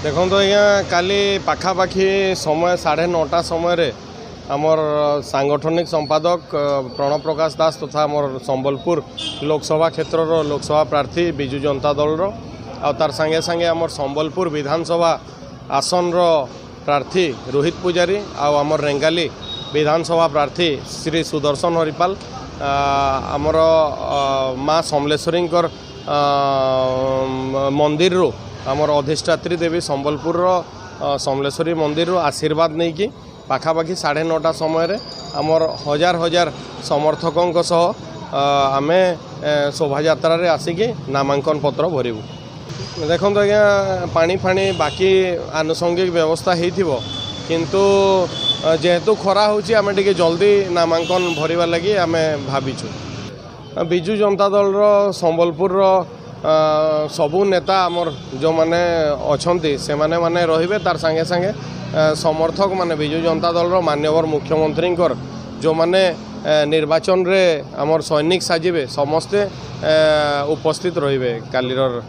देखो तो आज्ञा काली पाखापाखि समय 9:30 समय आमर सांगठनिक संपादक प्रणव प्रकाश दास तथा आमर संबलपुर लोकसभा क्षेत्र लोकसभा प्रार्थी बिजु जनता दल तार संगे संगे आमर संबलपुर विधानसभा आसन प्रार्थी रोहित पुजारी आमर रेंगाली विधानसभा प्रार्थी श्री सुदर्शन हरिपाल आमर माँ समलेश्वरी मंदिर आमर अधिष्ठात्री देवी संबलपुर समलेश्वरी मंदिर आशीर्वाद नहीं कि पाखापाखि 9:30 समय आमर हजार हजार समर्थकों सह आमे शोभा यात्रा रे आसिकी नामांकन पत्र भरबू। देखो आज्ञा पानी फाणी बाकी आनुषंगिक व्यवस्था हो किंतु जेहेतु खरा होची आमे टिके जल्दी नामांकन भरिबा लगी आमे भाविछु। बिजु जनता दल संबलपुर सबू नेता आमर जो माने अछंती से माने रहिबे तार संगे संगे समर्थक माने बिजु जनता दल माननीय मुख्यमंत्री जो माने निर्वाचन रे आमर सैनिक साजिबे समस्ते उपस्थित रहिबे कालीर।